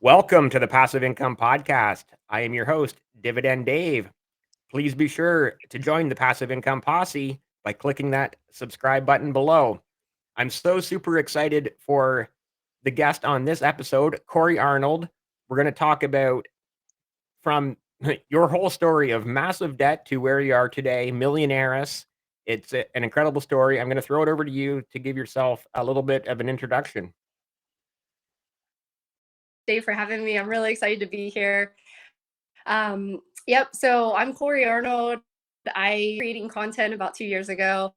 Welcome to the Passive Income Podcast. I am your host, Dividend Dave. Please be sure to join the Passive Income Posse by clicking that subscribe button below. I'm so super excited for the guest on this episode, Cori Arnold. We're going to talk about from your whole story of massive debt to where you are today, millionairess. It's an incredible story. I'm going to throw it over to you to give yourself a little bit of an introduction. Dave, for having me. I'm really excited to be here. So I'm Cori Arnold. I creating content about 2 years ago.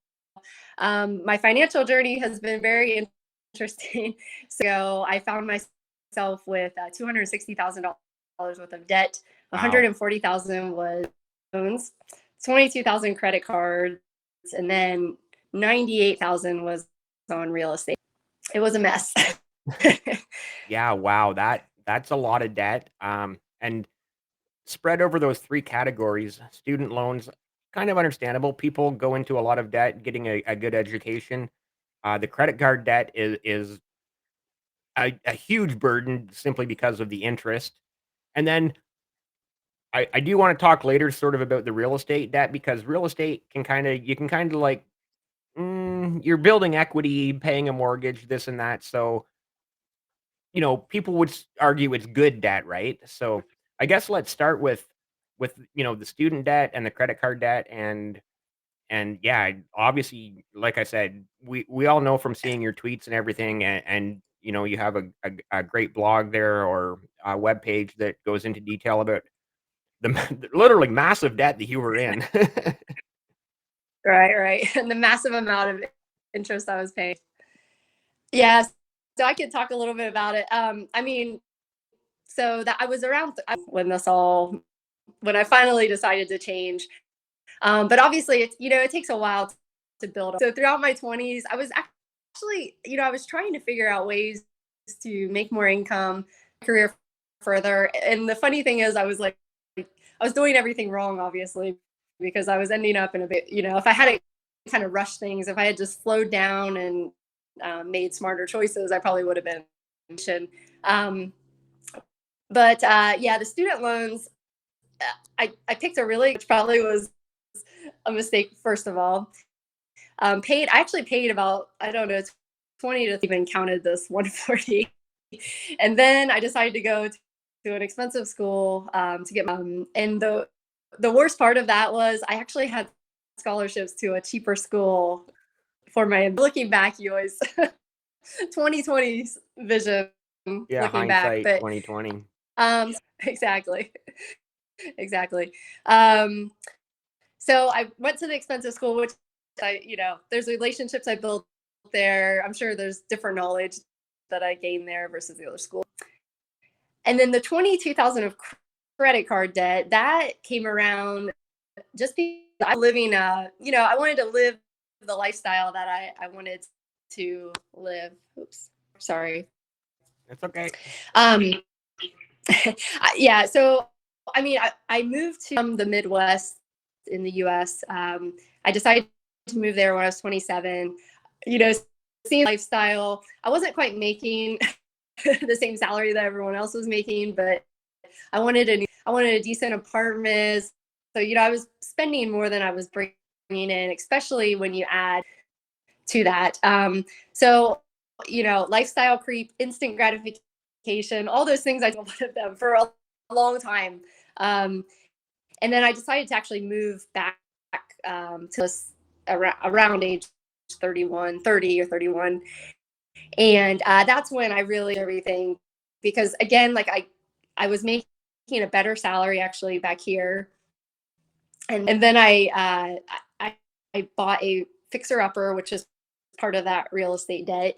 My financial journey has been very interesting. So I found myself with $260,000 worth of debt. Wow. $140,000 was loans, 22,000 credit cards, and then 98,000 was on real estate. It was a mess. Yeah, wow, that's a lot of debt. And spread over those three categories, student loans, kind of understandable. People go into a lot of debt getting a good education. The credit card debt is a huge burden simply because of the interest. And then I do want to talk later sort of about the real estate debt because real estate can you can kind of like you're building equity, paying a mortgage, this and that. So people would argue it's good debt, right? So I guess let's start with the student debt and the credit card debt and yeah, obviously, like I said, we all know from seeing your tweets and everything, and you have a great blog there or a web page that goes into detail about the literally massive debt that you were in. Right. And the massive amount of interest I was paying. Yeah, so I could talk a little bit about it. So that I was around when I finally decided to change. But obviously, it takes a while to build up. So throughout my 20s, I was actually, I was trying to figure out ways to make more income, career further. And the funny thing is, I was doing everything wrong, obviously, because I was ending up in a bit, if I hadn't kind of rushed things, if I had just slowed down and made smarter choices, I probably would have been. The student loans, I picked which probably was a mistake, first of all. I actually paid about, I don't know, 20 to even counted this 140. And then I decided to go to an expensive school to get and the worst part of that was I actually had scholarships to a cheaper school for looking back, you always 2020 vision. Yeah, looking back, hindsight but 2020. Exactly. So I went to the expensive school, which there's relationships I built there. I'm sure there's different knowledge that I gained there versus the other school. And then the 22,000 of credit card debt that came around just because I'm living I wanted to live the lifestyle that I wanted to live. Oops, sorry. It's okay. Yeah. So, I moved to the Midwest in the U.S. I decided to move there when I was 27. Seeing lifestyle, I wasn't quite making the same salary that everyone else was making, but I wanted a decent apartment. So, I was spending more than I was bringing in, especially when you add to that. Lifestyle creep, instant gratification, all those things, I told them for a long time. And then I decided to actually move back to around age 30 or 31. And that's when I really everything, because again, like I was making a better salary actually back here. And then I bought a fixer upper, which is part of that real estate debt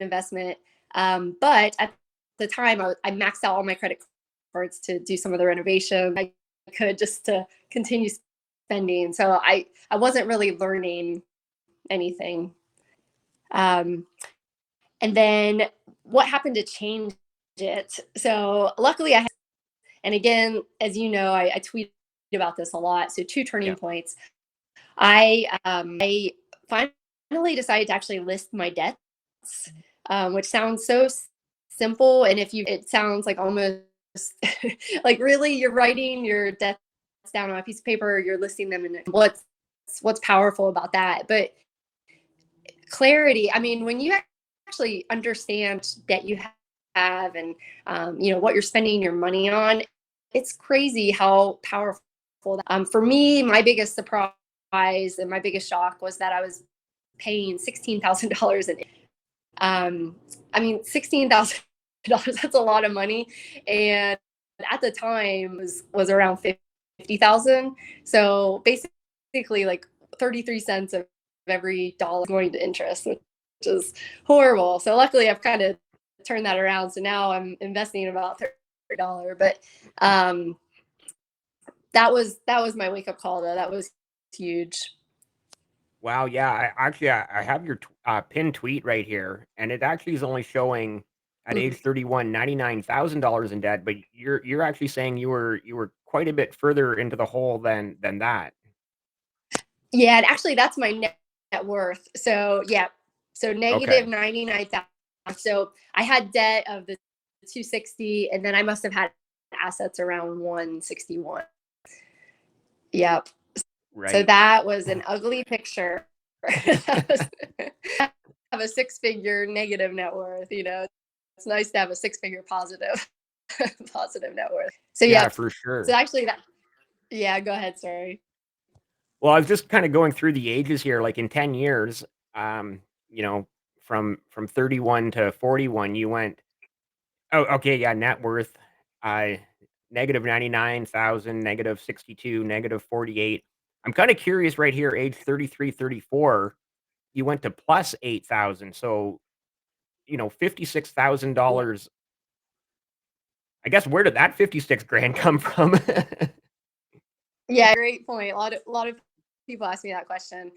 investment. But at the time I maxed out all my credit cards to do some of the renovation I could just to continue spending. So I wasn't really learning anything. And then what happened to change it? So luckily and again, as you know, I tweet about this a lot. So 2 turning points. I finally decided to actually list my debts, which sounds so simple. And if you, it sounds like almost like really you're writing your debts down on a piece of paper, you're listing them in what's powerful about that. But clarity, I mean, when you actually understand that you have and what you're spending your money on, it's crazy how powerful that. For me, my biggest surprise and my biggest shock was that I was paying $16,000 in. I mean, $16,000, that's a lot of money, and at the time was around 50,000. So basically, like 33 cents of every dollar going to interest, which is horrible. So luckily, I've kind of turned that around. So now I'm investing about $30. But that was my wake up call, though. That was huge. Wow, yeah, I have your pinned tweet right here, and it actually is only showing at age Mhm. 31, $99,000 in debt, but you're actually saying you were quite a bit further into the hole than that. Yeah, and actually, that's my net worth. So yeah, so negative Okay, 99,000. So I had debt of the 260, and then I must have had assets around 161. Yep. So right. that was an ugly picture. That was, have a six-figure negative net worth. It's nice to have a six-figure positive positive net worth. So Yeah, yeah. for So sure. actually, that. Yeah. Go ahead. Sorry. Well, I was just kinda going through the ages here, like, in 10 years, you know, from 31 to 41, you went oh, okay, yeah, net worth, uh, negative 99,000, negative 62, negative 48. I'm kinda curious right here, age 33, 34, you went to plus 8,000, so, $56,000. I guess where did that 56 grand come from? Yeah, great point. A lot of people ask me that question.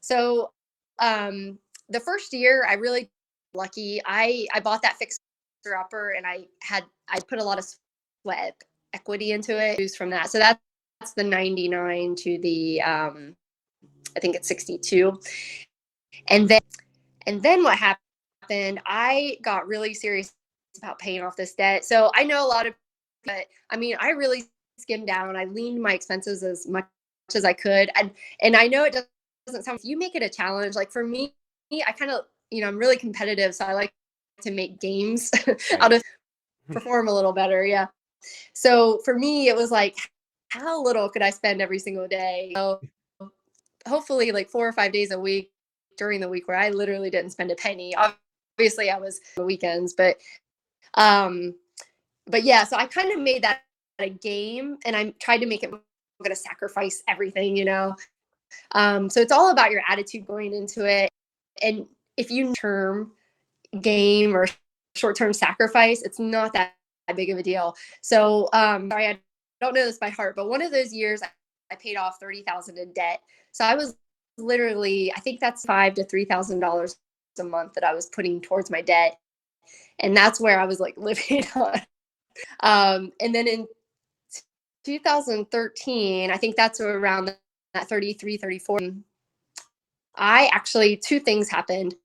So, the first year I really lucky. I bought that fixer upper, and I put a lot of sweat equity into it. Used from that. So that's the 99 to the I think it's 62. And then what happened? I got really serious about paying off this debt. So I know a lot of, but I mean, I really skimmed down. I leaned my expenses as much as I could, and I know it doesn't sound. If you make it a challenge, like for me, I kind of, I'm really competitive, so I like to make games out Right. of perform a little better. Yeah. So for me, it was like, how little could I spend every single day? Hopefully like 4 or 5 days a week during the week where I literally didn't spend a penny. Obviously, I was on the weekends, um, but yeah. So I kind of made that a game, and I tried to make it. I'm going to sacrifice everything. So it's all about your attitude going into it, and if you term game or short term sacrifice, it's not that big of a deal. So sorry, I don't know this by heart, but one of those years I paid off 30,000 in debt. So I was literally, I think that's $5,000 to $3,000 a month that I was putting towards my debt, and that's where I was like living on. And then in 2013, I think that's around that 33, 34. I actually, two things happened.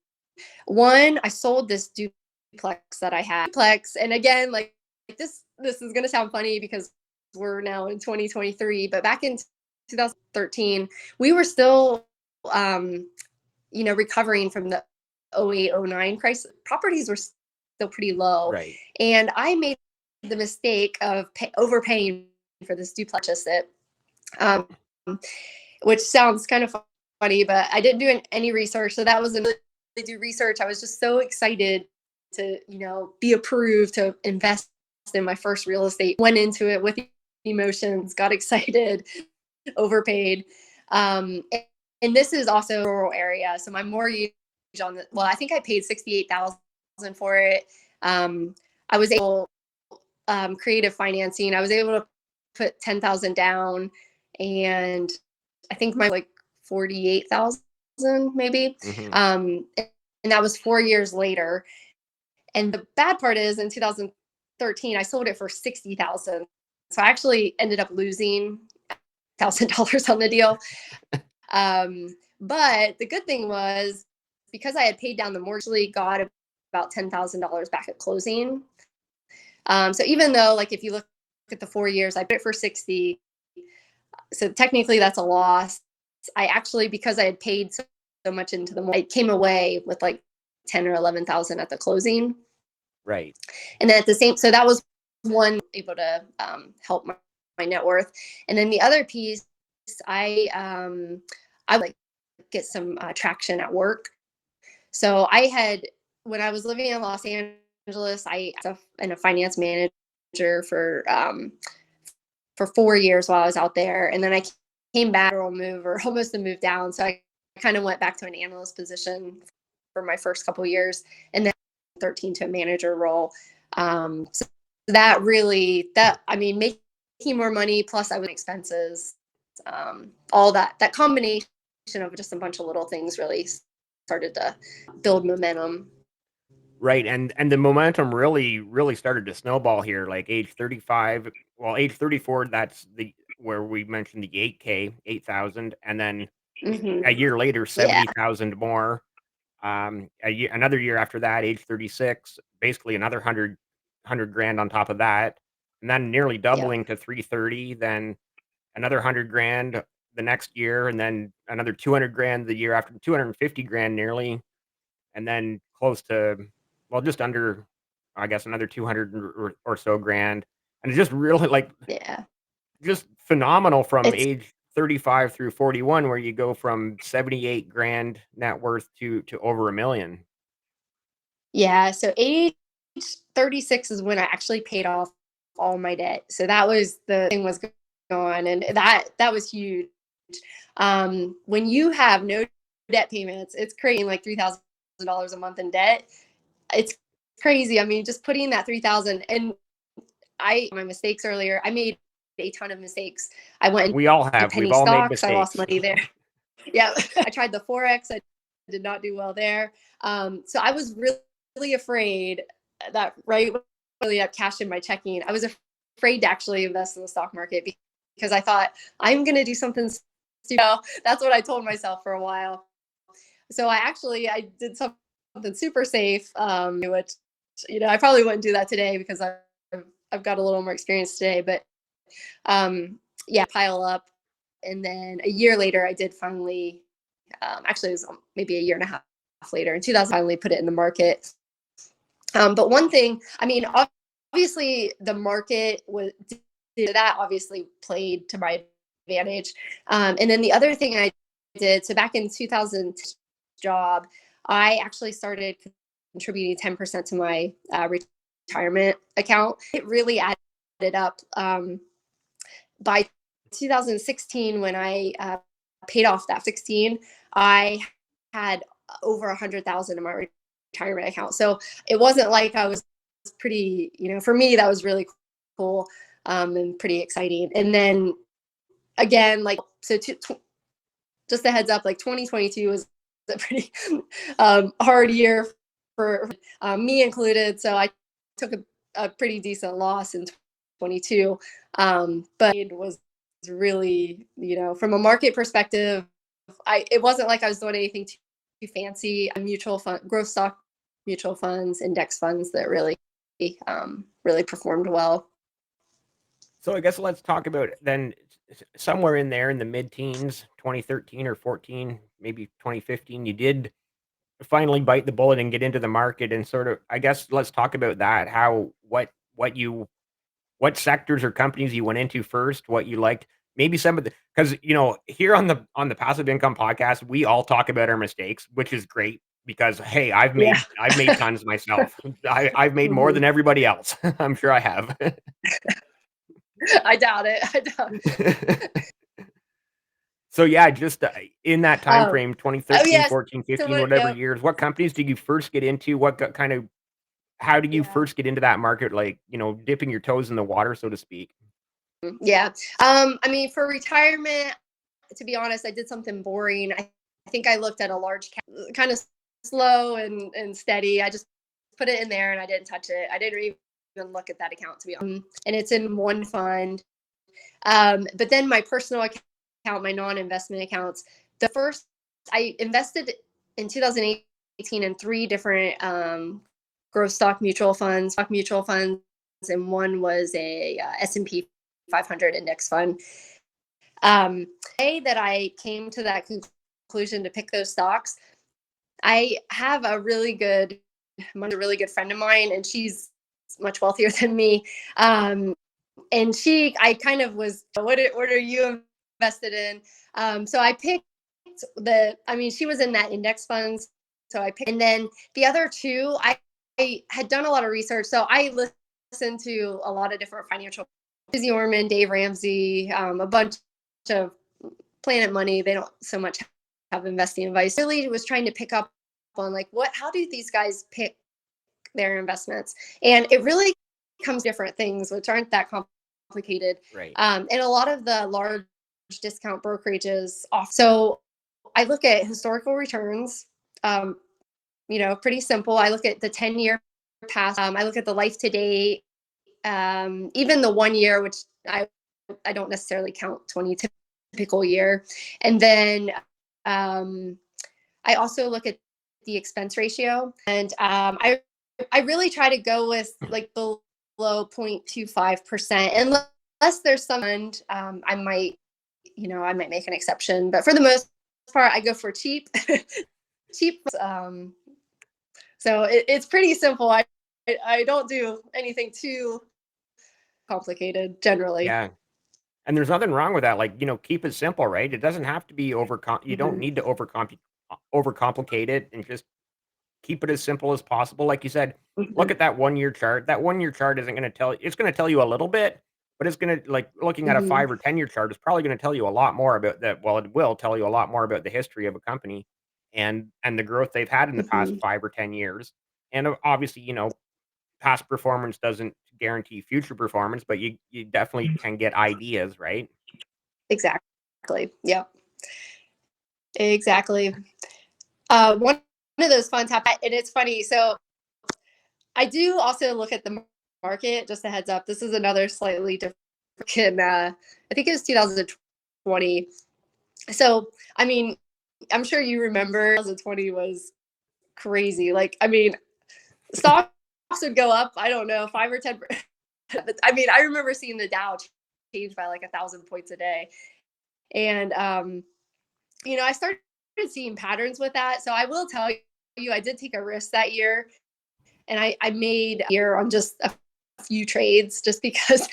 One, I sold this duplex that I had. Duplex, and again, like this is gonna sound funny because we're now in 2023, but back in 2013, we were still, recovering from the 08, 09 crisis. Properties were still pretty low, Right. and I made the mistake of overpaying for this duplex. It, um, which sounds kind of funny, but I didn't do any research, so that was a do research. I was just so excited to, be approved to invest in my first real estate. Went into it with emotions, got excited, overpaid. And this is also a rural area. So my mortgage I think I paid 68,000 for it. I was able, creative financing. I was able to put 10,000 down, and I think my like 48,000 maybe. Mhm. And that was 4 years later. And the bad part is in 2013, I sold it for 60,000. So I actually ended up losing $1,000 on the deal. But the good thing was because I had paid down the mortgage, got about $10,000 back at closing. So even though, like, if you look at the 4 years, I put it for 60. So technically that's a loss. I actually, because I had paid so much into the, I came away with like 10 or 11,000 at the closing. Right. And then at the same, so that was one able to help my net worth. And then the other piece, I like get some traction at work. So I had, when I was living in Los Angeles, I was a finance manager for 4 years while I was out there, and then I came back or move or almost to move down. So I kind of went back to an analyst position for my first couple of years, and then 13 to a manager role. So that really, I mean, making more money plus I was expenses, all that combination of just a bunch of little things really started to build momentum. Right, and the momentum really started to snowball here, like age 35. Well, age 34, that's the where we mentioned the 8K, 8,000, and then a Mm-hmm. year later, Yeah. 70,000 more. Another year after that, age 36, basically another 100 grand on top of that, and then nearly Yep. doubling to 330, then another 100 grand the next year, and then another 200 grand the year after, 250 grand nearly, and then close to, well, just under, I guess, another 200 or so grand. And it's just really like Yeah. just phenomenal from It's age 35 through 41, where you go from 78 grand net worth to over a million. Yeah. So age 36 is when I actually paid off all my debt. So that was the thing was going, and that was huge. When you have no debt payments, it's creating like $3,000 a month in debt. It's crazy. I mean, just putting that 3,000, and my mistakes earlier. I made a ton of mistakes. I went We all into have. We've penny all made stocks. I lost mistakes. money there. Yeah, I tried the forex. I did not do well there. So I was really afraid that right when I really had cash in my checking, I was afraid to actually invest in the stock market because I thought I'm going to do something stupid. That's what I told myself for a while. So I did something super safe, which I probably wouldn't do that today because I've got a little more experience today. But yeah, pile up, and then a year later, I did finally. Actually, it was maybe a year and a half later in 2000. Finally, put it in the market. But one thing, I mean, obviously, the market was that obviously played to my advantage. And then the other thing I did, so back in 2000 job, I actually started contributing 10% to my retirement account. It really added up. By 2016, when I paid off that 16, I had over 100,000 in my retirement account. So it wasn't like I was pretty, for me, that was really cool, and pretty exciting. And then again, like, so just a heads up, like 2022 was a pretty hard year for me included. So I took a pretty decent loss in 22. But it was really, from a market perspective, it wasn't like I was doing anything too fancy. A mutual fund, growth stock mutual funds, index funds that really performed well. So I guess let's talk about then somewhere in there in the mid-teens, 2013 or 14, maybe 2015, you did finally bite the bullet and get into the market, and sort of, I guess let's talk about that. How what sectors or companies you went into first, what you liked, maybe some of the, because here on the passive income podcast, we all talk about our mistakes, which is great because hey, Yeah. I've made tons myself. I've made more Mhm. than everybody else. I'm sure I have. I doubt it. I doubt. So yeah, just in that time Oh, frame, oh 2013, yes. 14, So 15, what? whatever Yep. years, what companies did you first get into? What got kind of how did you Yeah. first get into that market, like, dipping your toes in the water, so to speak? Yeah. I mean, for retirement, to be honest, I did something boring. I think I looked at a large cap, kind of slow and steady. I just put it in there and I didn't touch it. I didn't even look at that account, to be honest. And it's in one fund. But then my personal account, my non-investment accounts, the first I invested in 2018 in three different growth stock mutual funds, and one was a S&P 500 index fund. The day that I came to that conclusion to pick those stocks, I have a really good friend of mine, and she's much wealthier than me. And I kind of was, what are you invested in? So I picked she was in that index funds. So I picked, and then the other two, I had done a lot of research. So I listened to a lot of different financial, Susie Orman, Dave Ramsey, a bunch of Planet Money. They don't so much have investing advice. Really was trying to pick up on how do these guys pick their investments? And it really comes different things, which aren't that complicated. Right. And a lot of the large discount brokerages off. So I look at historical returns, pretty simple. I look at the 10-year past. I look at the life to date, even the 1 year, which I don't necessarily count 20 typical year. And then I also look at the expense ratio, and I really try to go with below 0.25%, unless there's some fund, I might make an exception, but for the most part, I go for cheap. cheap. So it's pretty simple. I don't do anything too complicated generally. Yeah. And there's nothing wrong with that. Keep it simple, right? It doesn't have to be you don't need to overcomplicate it, and just keep it as simple as possible. Like you said, look at that 1 year chart. That 1 year chart isn't going to it's going to tell you a little bit, but it's going to, looking at a 5 or 10 year chart is probably going to tell you a lot more about that. Well, it will tell you a lot more about the history of a company and the growth they've had in the past 5 or 10 years. And obviously, past performance doesn't guarantee future performance, but you definitely can get ideas, right? Exactly. Yep. Exactly. One of those funds happened, and it's funny. So I do also look at the market. Just a heads up, this is another slightly different. I think it was 2020. So I'm sure you remember 2020 was crazy. Stocks would go up, I don't know, 5 or 10. But I remember seeing the Dow change by 1,000 points a day, and I started seeing patterns with that. So I will tell you, I did take a risk that year, and I made a year on just a few trades, just because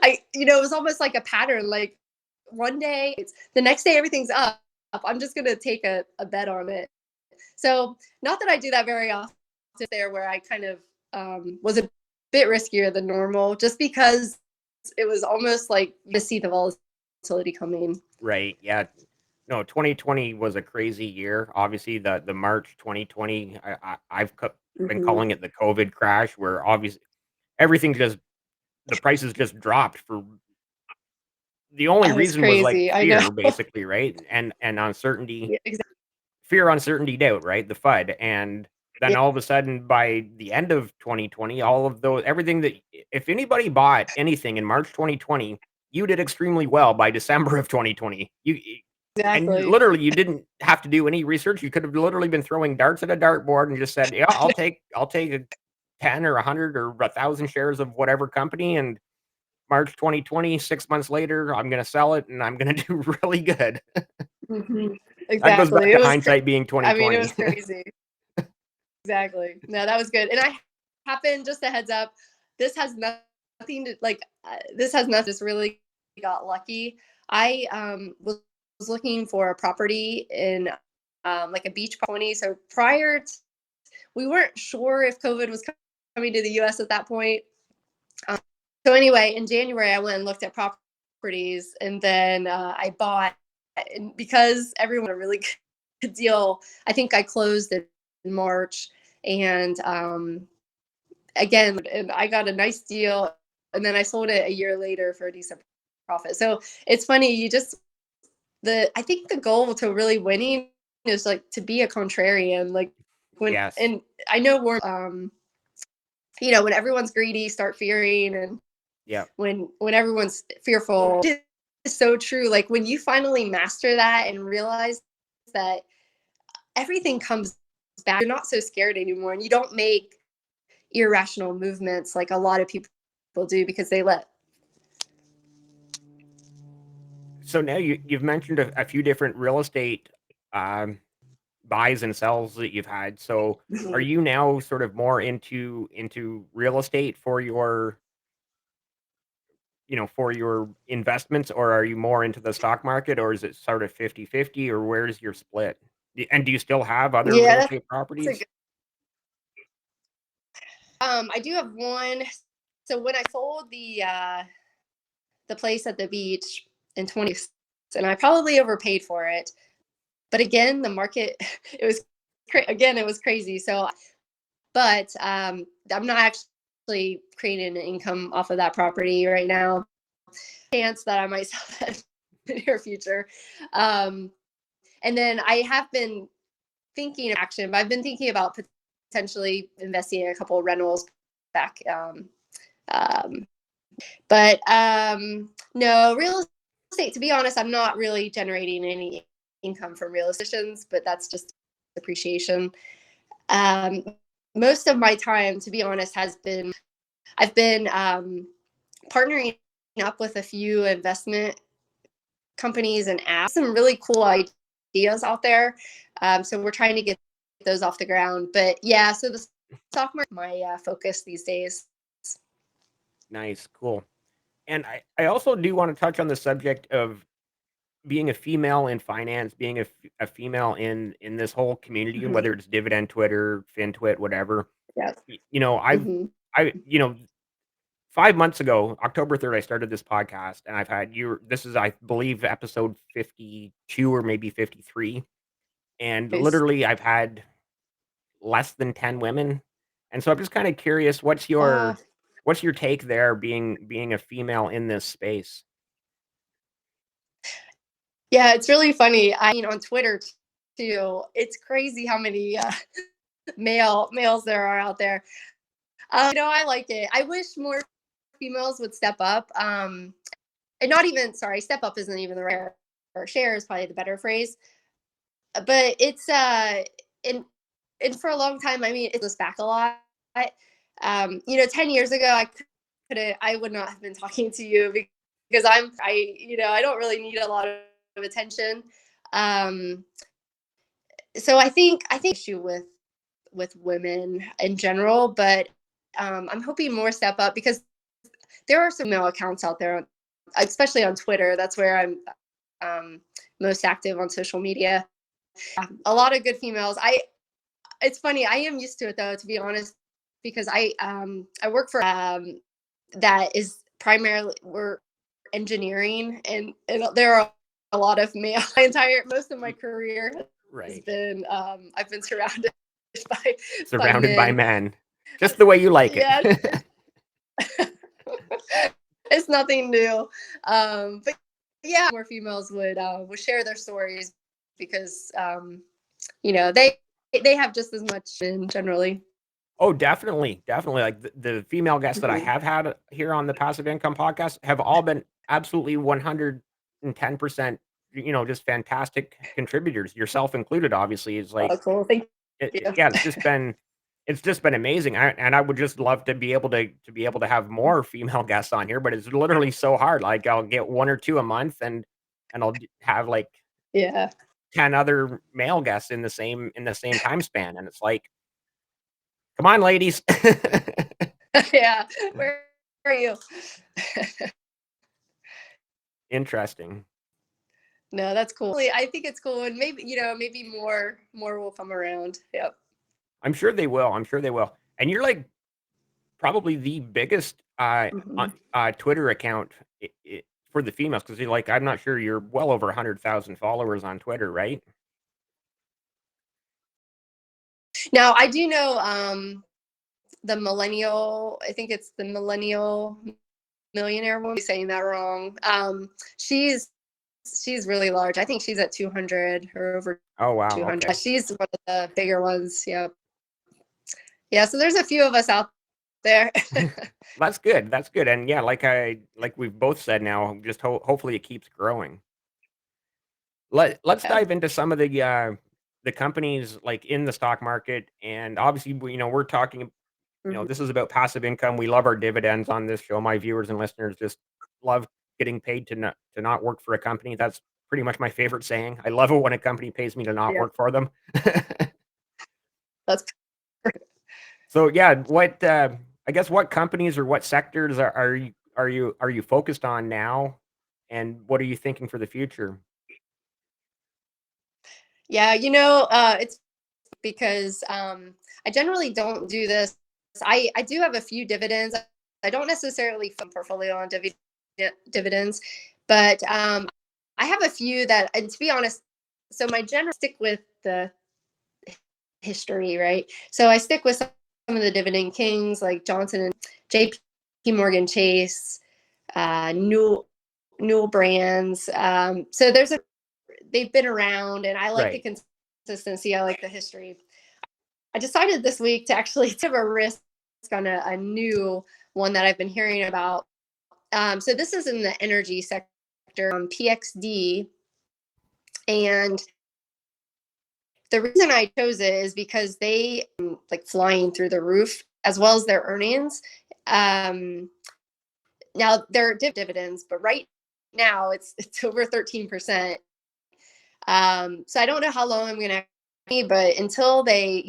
it was almost like a pattern. One day, the next day, everything's up. I'm just gonna take a bet on it. So not that I do that very often there, where I kind of was a bit riskier than normal, just because it was almost like you see the volatility coming. Right. Yeah. No, 2020 was a crazy year. Obviously, the March 2020, I've been calling it the COVID crash, where obviously everything the prices just dropped for the only That was reason was crazy. I know. fear, basically, right? And uncertainty, Yeah, exactly. fear, uncertainty, doubt, right? The FUD. And then Yeah, all of a sudden, by the end of 2020, all of those, everything that, if anybody bought anything in March 2020, you did extremely well by December of 2020. And exactly. literally, you didn't have to do any research. You could have literally been throwing darts at a dartboard and just said, "Yeah, I'll take a 10 or 100 or 1,000 shares of whatever company." And March 2020, 6 months later, I'm gonna sell it and I'm gonna do really good. That goes Exactly. back It to was hindsight being it 2020. was crazy. Exactly. No, that was good. And I happened, just a heads up, this has nothing to this has nothing, just really got lucky. I was looking for a property in a beach 20. So we weren't sure if COVID was coming to the US at that point. So anyway, in January, I went and looked at properties, and then I bought, and because everyone had a really good deal, I think I closed in March, and again, and I got a nice deal, and then I sold it a year later for a decent profit. So it's funny, I think the goal to really winning is to be a contrarian, Yes. and I know when everyone's greedy, start fearing, and Yeah. when everyone's fearful, it's so true. When you finally master that and realize that everything comes back, you're not so scared anymore, and you don't make irrational movements like a lot of people do because they let. So now you've mentioned a few different real estate um, buys and sells that you've had. So are you now sort of more into real estate for your for your investments, or are you more into the stock market, or is it sort of 50-50, or where's your split? And do you still have other real Yeah, estate that's a properties? good. I do have one. So when I sold the place at the beach in 20, and I probably overpaid for it. But again, the market it was again it was crazy. So, but I'm not actually creating an income off of that property right now. Chance that I might sell that in the near future. Um, and then I have been thinking of action, but I've been thinking about potentially investing in a couple of rentals back. Um, but no, real estate, to be honest, I'm not really generating any income from real estate, but that's just appreciation. Um, Most of my time, to be honest, I've been partnering up with a few investment companies and apps, some really cool ideas out there. So we're trying to get those off the ground. But yeah, so the stock market is my focus these days. Nice, cool. And I also do want to touch on the subject of being a female in finance, being a female in this whole community, Mm-hmm. whether it's dividend Twitter, FinTwit, whatever. Yeah. I've Mm-hmm. I 5 months ago, October 3rd, I started this podcast, and I've had you. This is, I believe, episode 52 or maybe 53, and Nice. literally, I've had less than 10 women, and so I'm just kind of curious, Wow. what's your take there, being a female in this space? Yeah, it's really funny. On Twitter too. It's crazy how many males there are out there. I like it. I wish more females would step up. And not even sorry, step up isn't even the right or share is probably the better phrase. But it's and for a long time, I mean, it goes back a lot. 10 years ago, I would not have been talking to you because I don't really need a lot of attention. Um, so I think issue with women in general, but I'm hoping more step up because there are some male accounts out there, especially on Twitter. That's where I'm um, most active on social media. A lot of good females. It's funny. I am used to it though, to be honest, because I work for that is primarily we're engineering, and there are a lot of male. My entire most of my career has Right. been I've been surrounded by by Surrounded by men. men, just the way you like Yeah, it. it's nothing new. But yeah, more females would share their stories because they have just as much in generally. Oh, definitely, definitely. Like the female guests that I Mhm. have had here on the Passive Income Podcast have all been absolutely 110%, just fantastic contributors, yourself included. Obviously, is like, Oh, cool. Thank you. yeah, it's just been amazing. And I would just love to be able to have more female guests on here, but it's literally so hard. Like, I'll get one or two a month, and I'll have like Yeah. 10 other male guests in the same time span, and it's like, come on, ladies. Yeah. Where are you? Interesting. No, that's cool. I think it's cool, and maybe more will come around. Yep. I'm sure they will. I'm sure they will. And you're like probably the biggest Mhm. Twitter account for the females, because you're like, I'm not sure, you're well over 100,000 followers on Twitter, right? Now I do know the millennial. I think it's the millennial millionaire woman. Saying that wrong. She's she's really large. I think she's at 200 or over Oh wow. 200. Okay. She's one of the bigger ones. Yeah. Yeah. So there's a few of us out there. That's good. That's good. And yeah, like we've both said now, just hopefully it keeps growing. Let's Yeah. dive into some of the companies like in the stock market, and obviously we're talking. Mhm. this is about passive income. We love our dividends on this show. My viewers and listeners just love getting paid to not work for a company. That's pretty much my favorite saying. I love it when a company pays me to not Yeah, work for them. that's So yeah, I guess what companies or what sectors are you focused on now, and what are you thinking for the future? yeah. It's because I generally don't do this. I do have a few dividends. I don't necessarily fund portfolio on dividends, but I have a few that, and to be honest, so my general stick with the history, right? So I stick with some of the dividend kings like Johnson and J.P. Morgan Chase, Newell Brands. So they've been around, and I like the Right. consistency. I like the history. I decided this week to actually take a risk on a new one that I've been hearing about. So this is in the energy sector, PXD, and the reason I chose it is because they like flying through the roof as well as their earnings. Um, Now they're dividends, but right now it's over 13%. So I don't know how long I'm gonna, but until they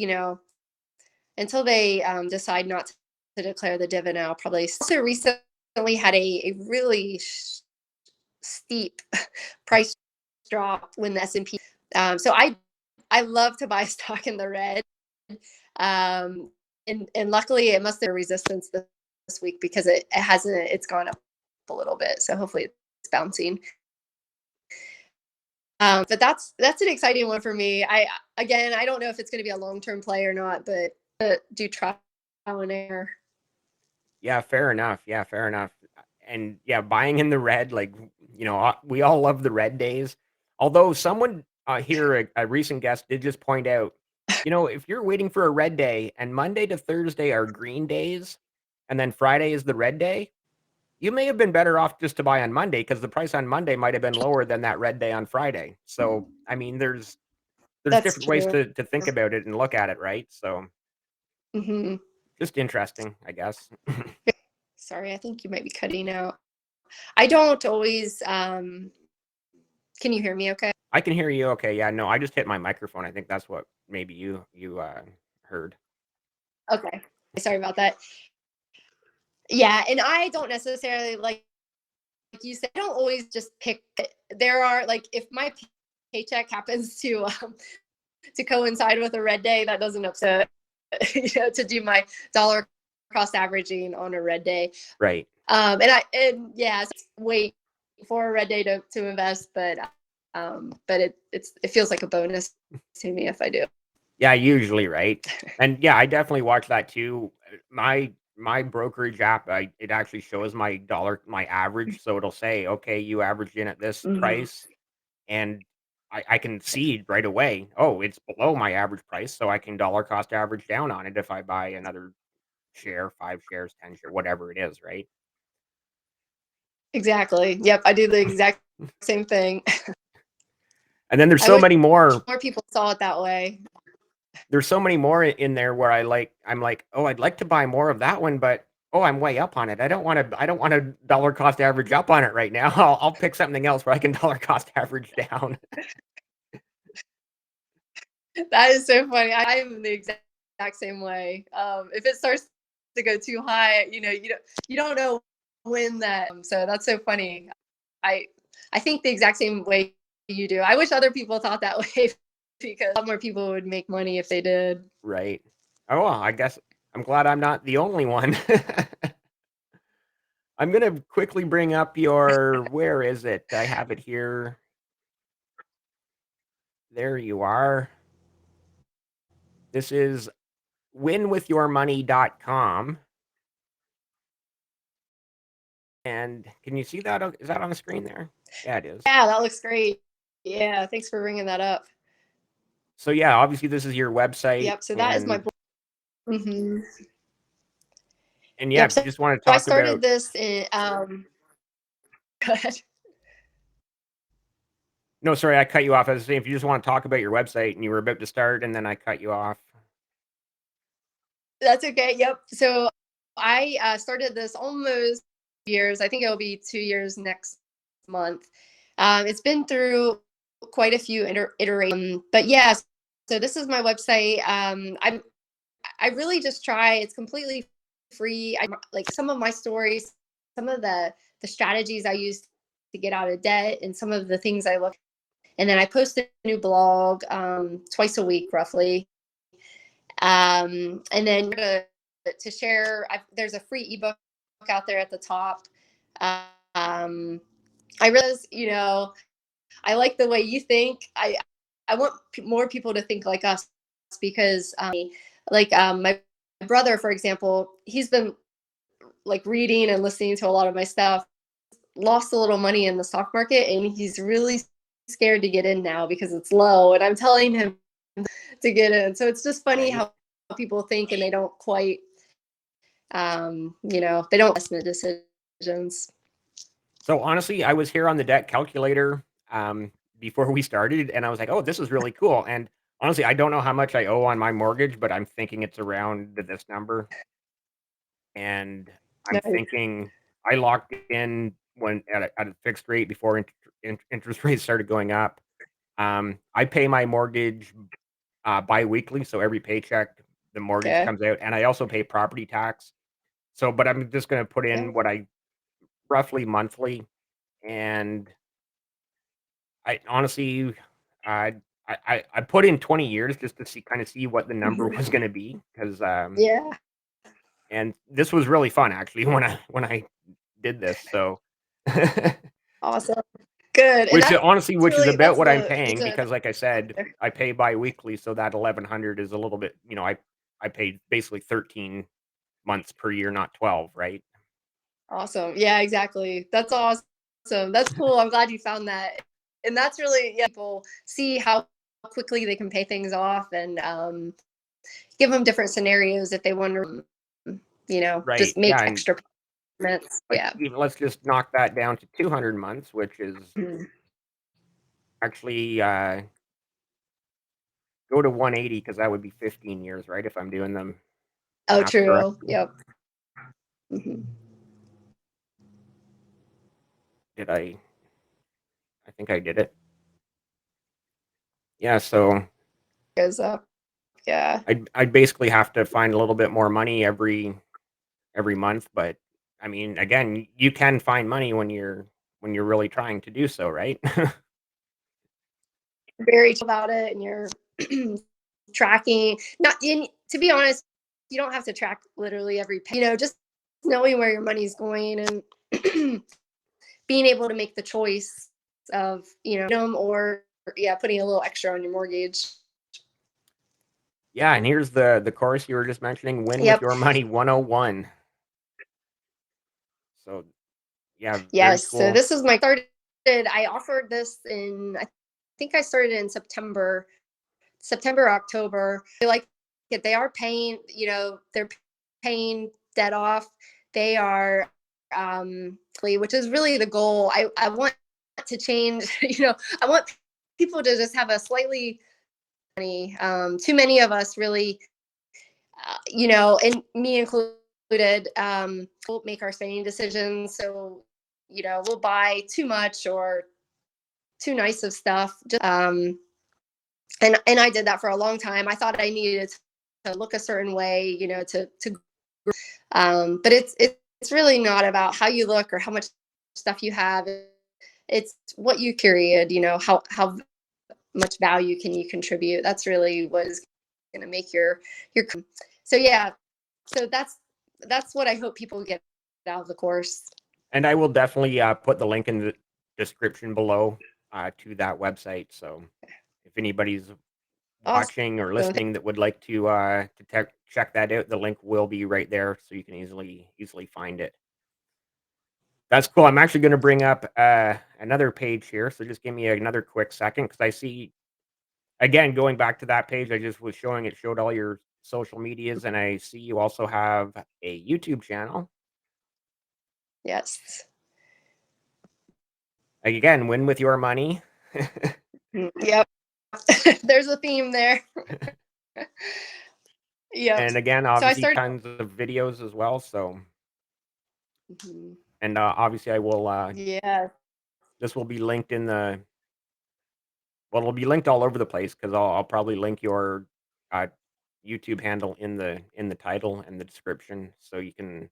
decide not to declare the dividend, I'll probably. Also recently had a really steep price drop when the S&P. So I love to buy stock in the red. And luckily it must have resistance this week because it hasn't, it's gone up a little bit. So hopefully it's bouncing. But that's an exciting one for me. I don't know if it's going to be a long-term play or not, but do trial and error. Yeah, fair enough. Yeah, fair enough. And yeah, buying in the red, like, we all love the red days. Although someone here, a recent guest, did just point out, if you're waiting for a red day and Monday to Thursday are green days, and then Friday is the red day, you may have been better off just to buy on Monday because the price on Monday might have been lower than that red day on Friday. So, I mean, there's That's different ways true. to think about it and look at it, right? So, Hmm. just interesting, I guess. Sorry, I think you might be cutting out. I don't always. Can you hear me? Okay. I can hear you okay. Yeah, no, I just hit my microphone. I think that's what maybe you heard. Okay. Sorry about that. Yeah, and I don't necessarily like you said. I don't always just pick. There are like if my paycheck happens to coincide with a red day, that doesn't upset to do my dollar cost averaging on a red day. Right. And yeah, so wait for a red day to invest, but it feels like a bonus to me if I do. Yeah, usually, right? And yeah, I definitely watch that too. My brokerage app, it actually shows my average, so it'll say, okay, you averaged in at this Mm-hmm. price, and I can see right away. Oh, it's below my average price, so I can dollar cost average down on it if I buy another share, 5 shares, 10 share, whatever it is, right? Exactly. Yep, I do the exact same thing. And then there's I so wish many more more people saw it that way. There's so many more in there where I'm like, "Oh, I'd like to buy more of that one, but, oh, I'm way up on it. I don't wanna dollar cost average up on it right now. I'll pick something else where I can dollar cost average down." That is so funny. I'm the exact same way. If it starts to go too high, you don't know when that. So that's so funny. I I think the exact same way you do. I wish other people thought that way because a lot more people would make money if they did. Right. Oh, well, I guess I'm glad I'm not the only one. I'm gonna quickly bring up your where is it? I have it here. There you are. This is winwithyourmoney.com, and can you see that? Is that on the screen there? Yeah, it is. Yeah, that looks great. Yeah, thanks for bringing that up. So yeah, obviously this is your website, Yep. So that is my. and Mm-hmm. yeah, Yep. if you So just want to I talk started about this in. Go ahead. no, sorry, I cut you off. I was saying if you just want to talk about your website and you were about to start and then I cut you off. That's okay. Yep. So I started this almost years. I think it'll be 2 years next month. It's been through quite a few iterations, but yeah. So this is my website. I really just try. It's completely free. I like some of my stories, some of the strategies I use to get out of debt, and some of the things I look. And then I post a new blog twice a week, roughly. And then to share, there's a free ebook out there at the top. Um, I realize, I like the way you think. I want more people to think like us because, my brother, for example, he's been like reading and listening to a lot of my stuff. Lost a little money in the stock market, and he's really scared to get in now because it's low. And I'm telling him to get in. So it's just funny Right. how people think and they don't quite, they don't investment decisions. So honestly, I was here on the debt calculator before we started, and I was like, "Oh, this is really cool." And honestly, I don't know how much I owe on my mortgage, but I'm thinking it's around this number. And I'm Nice. thinking I locked in when at a fixed rate before interest rates started going up. I pay my mortgage biweekly, so every paycheck the mortgage Okay. comes out, and I also pay property tax. So, but I'm just going to put in Okay. what I roughly monthly, and I honestly, I I put in 20 years just to see what the number was going to be because Yeah. and this was really fun actually when I did this. So Awesome. Good. And which that's honestly, which is really, about that's what I'm the paying vision. because like I said, I pay biweekly, so that 1,100 is a little bit, I paid basically 13 months per year, not 12, right? Awesome. Yeah, exactly. That's awesome. That's cool. I'm glad you found that. And that's really, yeah, people see how quickly they can pay things off and give them different scenarios if they wonder, Right. just Yeah, make and extra payments. like Yeah. even let's just knock that down to 200 months, which is Mhm. actually go to 180 because that would be 15 years, right? If I'm doing them Oh, math true. correctly. Yep. Hmm. Did I think I did it. Yeah, so Goes up. Yeah. I'd basically have to find a little bit more money every month, but I mean, again, you can find money when you're really trying to do so, right? Very chill about it, and you're tracking. Not in. To be honest, you don't have to track literally every. Just knowing where your money's going and being able to make the choice of or yeah, putting a little extra on your mortgage. Yeah, and here's the course you were just mentioning, Win with Yep. Your Money 101. So, yeah, very Yes. So cool. this is my started. I offered this in. I think I started in September, October. They like it. They are paying. They're paying debt off. They are, which is really the goal. I want to change. I want people to just have a slightly money. Too many of us really, and me included, will make our spending decisions. So, we'll buy too much or too nice of stuff. And I did that for a long time. I thought I needed to look a certain way, but it's really not about how you look or how much stuff you have. It's what you period, how much value can you contribute. That's really what is going to make your. So yeah, so that's what I hope people get out of the course. And I will definitely put the link in the description below to that website. So, if anybody's watching or Awesome. listening that would like to check that out, the link will be right there, so you can easily find it. That's cool. I'm actually going to bring up another page here, so just give me another quick second because I see again going back to that page I just was showing. It showed all your social medias, and I see you also have a YouTube channel. Yes. Like, again, win with your money. Yep. There's a theme there. Yep. And again, So I obviously started. tons of videos as well. So, Mhm. and obviously I will, Yeah. this will be linked in the, well, it'll be linked all over the place because I'll probably link your uh, YouTube handle in the title and the description, so you can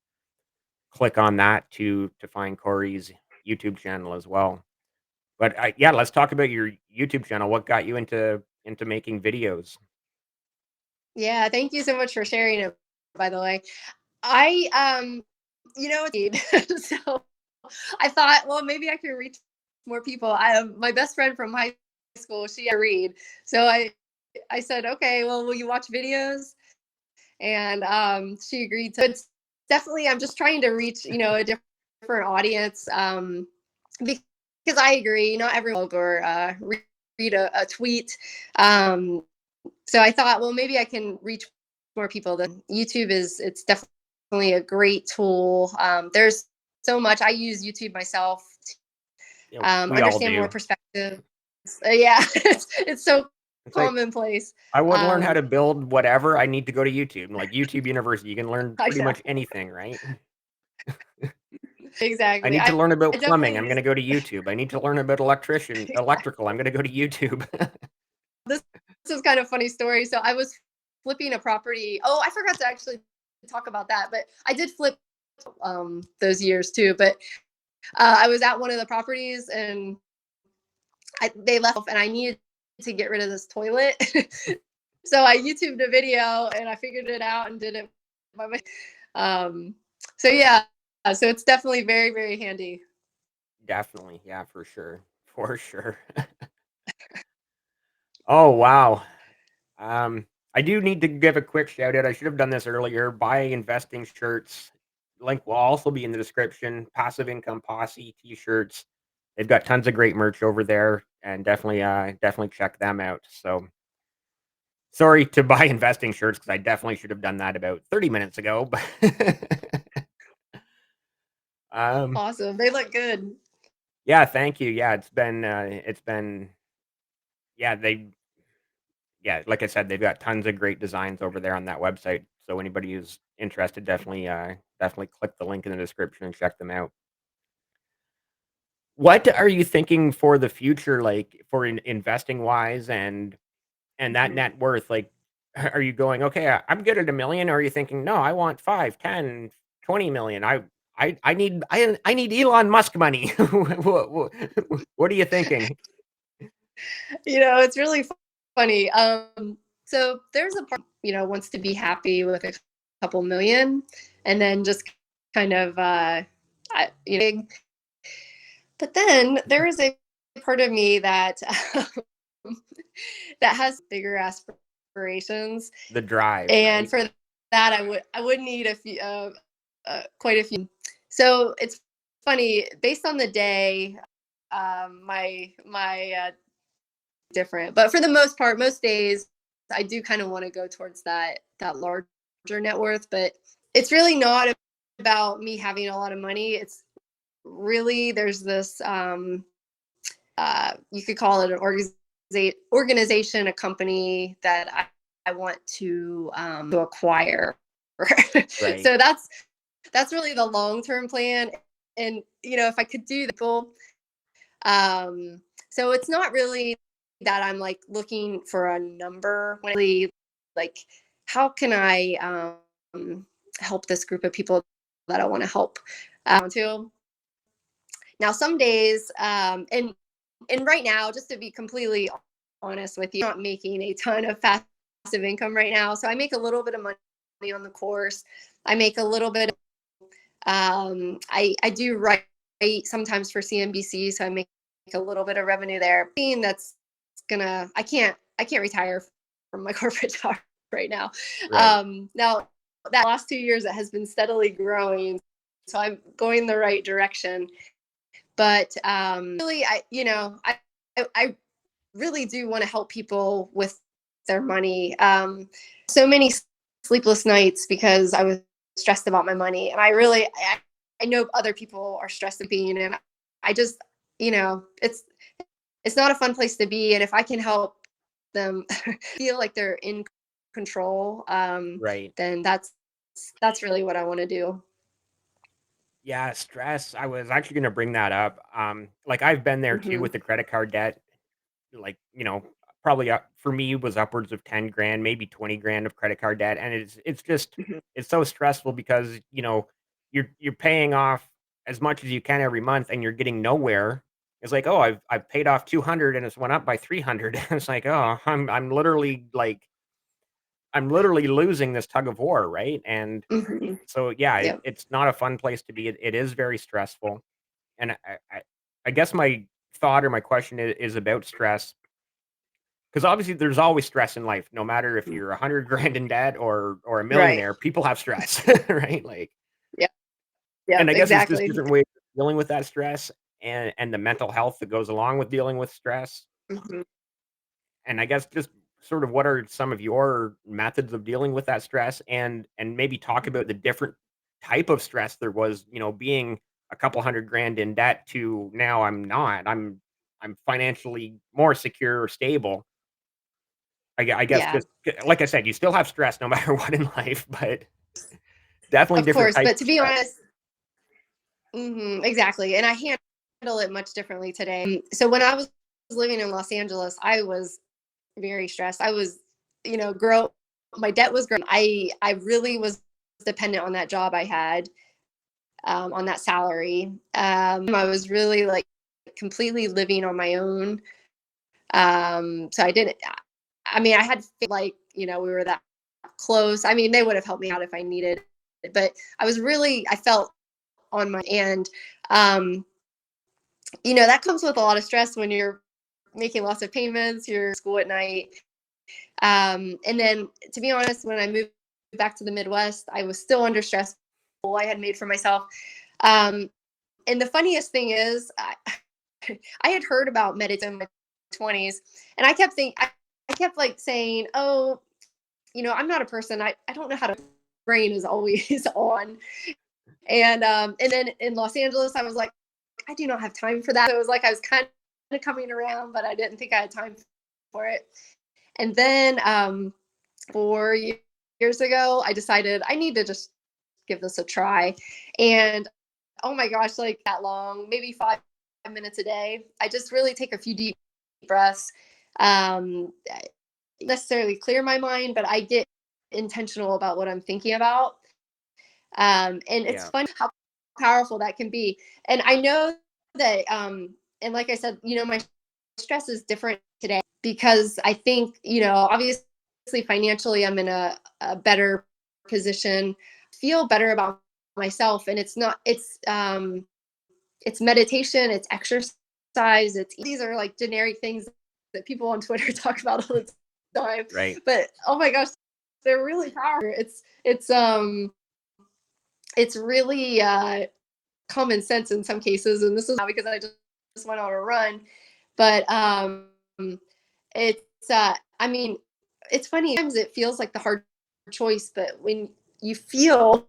click on that to find Corey's YouTube channel as well. But yeah, let's talk about your YouTube channel. What got you into making videos? Yeah, thank you so much for sharing it, by the way. I so I thought, well, maybe I can reach more people. I have my best friend from high school, she had to read. So I said, okay, well, will you watch videos? And she agreed to. It's definitely, I'm just trying to reach, a different audience. Because I agree, not everyone will or read a tweet. Um, so I thought, well, maybe I can reach more people. Than YouTube is, it's definitely a great tool. There's so much. I use YouTube myself You know, to we all understand more do. perspective. Yeah, it's so It's like commonplace. I want to learn how Um, to build whatever. I need to go to YouTube. Like YouTube University, you can learn I pretty know much anything, right? I exactly. need to learn I about plumbing. definitely I'm use going to go to YouTube. I need to learn about electrical. I'm going to go to YouTube. this. This is kind of funny story. So I was flipping a property. Oh, I forgot to actually talk about that, but I did flip those years too. But I was at one of the properties and they left, and I needed to get rid of this toilet. So I YouTubed a video and I figured it out and did it by my. Um, so yeah, so it's definitely very very handy. Definitely, yeah, for sure, for sure. Oh wow. Um, I do need to give a quick shout out. I should have done this earlier. Buy investing shirts. Link will also be in the description. Passive income posse t-shirts. They've got tons of great merch over there, and definitely check them out. So sorry to buy investing shirts because I definitely should have done that about 30 minutes ago. But um, Awesome, they look good. yeah, thank you. Yeah, it's been yeah they yeah, like I said, they've got tons of great designs over there on that website. So anybody who's interested, definitely click the link in the description and check them out. What are you thinking for the future, like for investing wise and that Mhm. net worth? Like, are you going, okay, I'm good at a million? Or are you thinking, no, I want 5, 10, 20 million. I need Elon Musk money. What are you thinking? It's really funny. So there's a part, wants to be happy with a couple million, and then just kind of, big. But then there is a part of me that that has bigger aspirations, The drive, and right? for that, I would need a few, quite a few. So it's funny based on the day. My different. But for the most part, most days I do kind of want to go towards that larger net worth. But it's really not about me having a lot of money. It's really there's this you could call it an organization, a company that I want to acquire. Right. So that's really the long term plan. And if I could do the goal, so it's not really that I'm like looking for a number. When really, like, how can I help this group of people that I want to help? To now, some days, and right now, just to be completely honest with you, I'm not making a ton of passive income right now. So I make a little bit of money on the course. I make a little bit. I do write sometimes for CNBC, so I make a little bit of revenue there. Being that's gonna, I can't retire from my corporate job right now. Right. Now that last 2 years, it has been steadily growing, so I'm going the right direction. But really, I really do want to help people with their money. So many sleepless nights because I was stressed about my money, and I know other people are stressed at being, and I just, it's not a fun place to be. And if I can help them feel like they're in control, Right. then that's really what I want to do. Yeah, stress. I was actually gonna bring that up. Like I've been there too Hmm. with the credit card debt. Like, probably for me was upwards of 10 grand, maybe 20 grand of credit card debt. And it's just Hmm. it's so stressful because, you're paying off as much as you can every month and you're getting nowhere. It's like, oh, I've paid off 200 and it's went up by 300. It's like, oh, I'm literally losing this tug of war, right? And Hmm. so yeah, Yep. it's not a fun place to be. It is very stressful. And I guess my thought or my question is about stress. Because obviously there's always stress in life, no matter if you're 100 grand in debt or a Right. millionaire, people have stress, right? Like, Yep. Yep. and I guess there's just Exactly. different ways of dealing with that stress and the mental health that goes along with dealing with stress. Hmm. And I guess just sort of what are some of your methods of dealing with that stress and maybe talk about the different type of stress there was, being a couple 100 grand in debt to now I'm not. I'm financially more secure or stable. I guess Yeah. just like I said, you still have stress no matter what in life, but definitely Of different course, types but to of be stress. honest, exactly, and I handle it much differently today. So when I was living in Los Angeles, I was very stressed. I was, grow. My debt was growing. I really was dependent on that job I had, on that salary. I was really like completely living on my own. So I didn't. I mean, I had like we were that close. I mean, they would have helped me out if I needed it, but I felt on my and um, that comes with a lot of stress when you're making lots of payments, you're at school at night. And then to be honest, when I moved back to the Midwest, I was still under stress I had made for myself. Um, and the funniest thing is, I had heard about meditating in my 20s, and I kept like saying, oh, I'm not a person. I don't know how to. Brain is always on, and then in Los Angeles, I was like, I do not have time for that. So it was like I was kind of coming around, but I didn't think I had time for it. And then 4 years ago, I decided I need to just give this a try. And oh my gosh, like that long, maybe 5 minutes a day. I just really take a few deep breaths. I necessarily clear my mind, but I get intentional about what I'm thinking about. And it's Yeah. fun how powerful that can be. And I know that, and like I said, my stress is different today because I think, obviously financially, I'm in a better position, feel better about myself. And it's not, it's meditation, it's exercise, these are like generic things that people on Twitter talk about all the time. Right. But oh my gosh, they're really powerful. It's really common sense in some cases, and this is not because I just went on a run, but it's I mean, it's funny. Sometimes it feels like the hard choice, but when you feel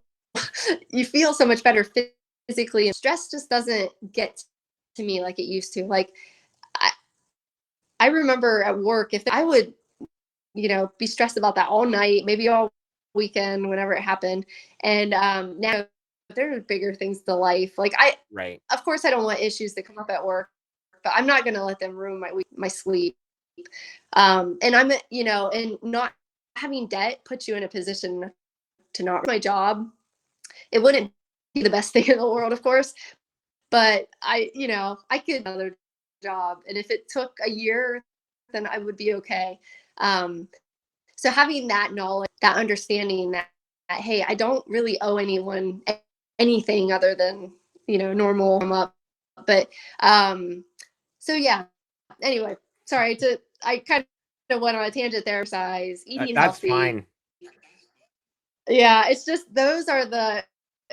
you feel so much better physically, and stress just doesn't get to me like it used to. Like I, I remember at work, if I would be stressed about that all night, maybe all weekend, whenever it happened. And now there are bigger things to life. Like Right. of course, I don't want issues that come up at work, but I'm not going to let them ruin my sleep. And and not having debt puts you in a position to not my job. It wouldn't be the best thing in the world, of course, but I could another job, and if it took a year, then I would be okay. Um, so having that knowledge, that understanding that hey, I don't really owe anyone anything other than normal come up. But so yeah. Anyway, sorry to I kind of went on a tangent there. Size eating That's healthy. fine. Yeah, it's just those are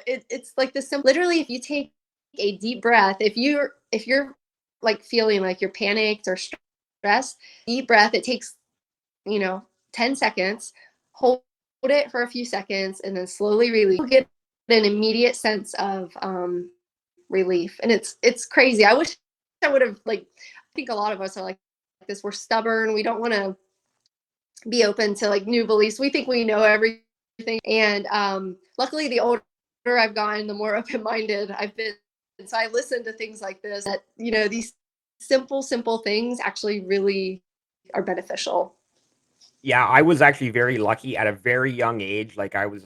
it's like the simple. Literally, if you take a deep breath, if you're like feeling like you're panicked or stressed, deep breath. It takes 10 seconds, hold it for a few seconds, and then slowly release. You'll get an immediate sense of relief. And it's crazy. I wish I would have, like, I think a lot of us are like this. We're stubborn. We don't want to be open to like new beliefs. We think we know everything, and luckily, the older I've gotten, the more open-minded I've been. And so I listen to things like this. That these simple things actually really are beneficial. Yeah, I was actually very lucky at a very young age, like, I was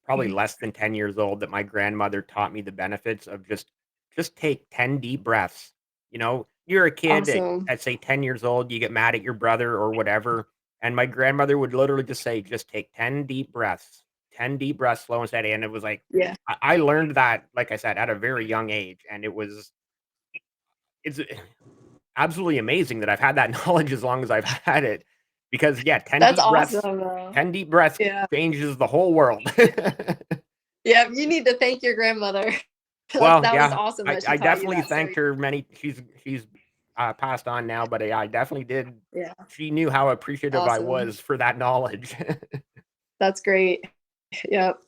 probably Mhm. less than 10 years old that my grandmother taught me the benefits of just take 10 deep breaths. You know, you're a kid Awesome. at say 10 years old, you get mad at your brother or whatever, and my grandmother would literally just say, "Just take 10 deep breaths, 10 deep breaths slow and steady," and it was like Yeah, I learned that, like I said, at a very young age, and it's absolutely amazing that I've had that knowledge as long as I've had it because, yeah, that's awesome. 10 deep breaths Yeah, changes the whole world. yeah. You need to thank your grandmother. Well, That was yeah, awesome I that she I taught you definitely that. So thanked her many she's passed on now, but, yeah, I definitely did yeah, she knew how appreciative I awesome. was for that knowledge. That's great. Yep.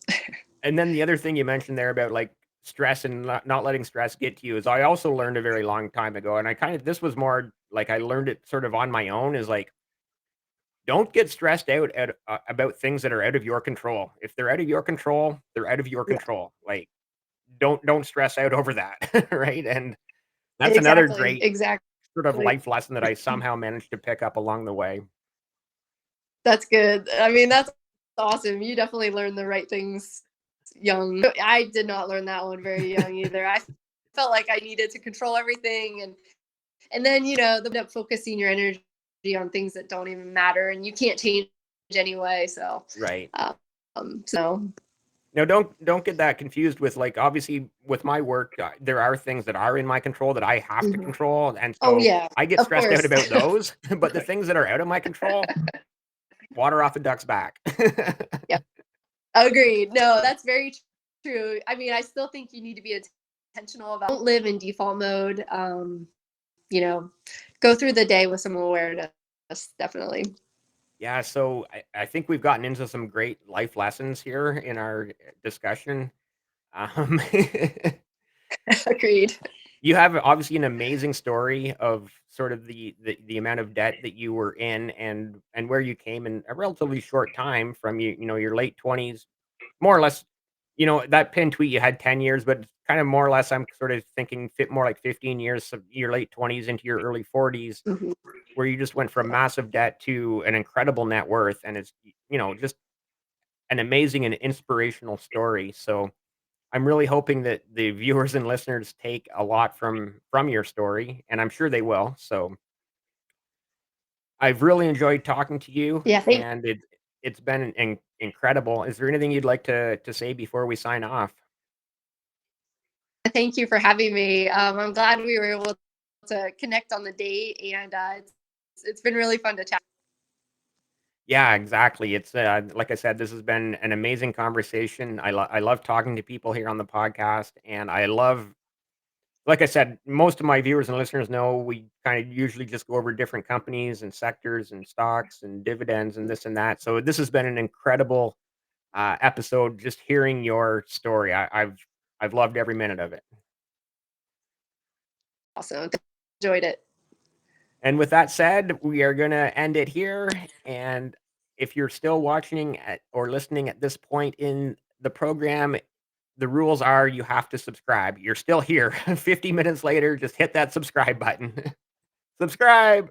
And then the other thing you mentioned there about, like, stress and not letting stress get to you is I also learned a very long time ago, and I kind of this was more like I learned it sort of on my own, is, like, don't get stressed out about things that are out of your control. If they're out of your control, they're out of your Yeah. control. Like, don't stress out over that, right? And that's another Exactly. great Exactly. sort of life lesson that I somehow managed to pick up along the way. That's good. I mean, that's awesome. You definitely learned the right things young. I did not learn that one very young either. I felt like I needed to control everything, and then the end up focusing your energy on things that don't even matter and you can't change anyway. So, Right. so Now don't get that confused with, like, obviously with my work, there are things that are in my control that I have to mhm. control, and Oh so yeah, I get of stressed out course. about those, but the things that are out of my control, water off a duck's back. Yep. Agreed. No, that's very true. I mean, I still think you need to be intentional about don't live in default mode. You know, go through the day with some awareness, definitely. Yeah, so I think we've gotten into some great life lessons here in our discussion. Um, Agreed. you have obviously an amazing story of sort of the amount of debt that you were in and where you came in a relatively short time from your late 20s, more or less. That pin tweet you had 10 years, but kind of more or less I'm sort of thinking fit more like 15 years of your late 20s into your early 40s, Mhm. where you just went from massive debt to an incredible net worth, and it's just an amazing and inspirational story. So I'm really hoping that the viewers and listeners take a lot from your story, and I'm sure they will. So I've really enjoyed talking to you, Yeah. and it's been incredible. Is there anything you'd like to say before we sign off? Thank you for having me. I'm glad we were able to connect on the date, and it's been really fun to chat. Yeah, exactly. It's like I said, this has been an amazing conversation. I love talking to people here on the podcast, and I love, like I said, most of my viewers and listeners know we kind of usually just go over different companies and sectors and stocks and dividends and this and that. So this has been an incredible episode. Just hearing your story, I've loved every minute of it. Awesome. Enjoyed it. And with that said, we are going to end it here. And if you're still watching or listening at this point in the program, the rules are you have to subscribe. You're still here 50 minutes later. Just hit that subscribe button. Subscribe.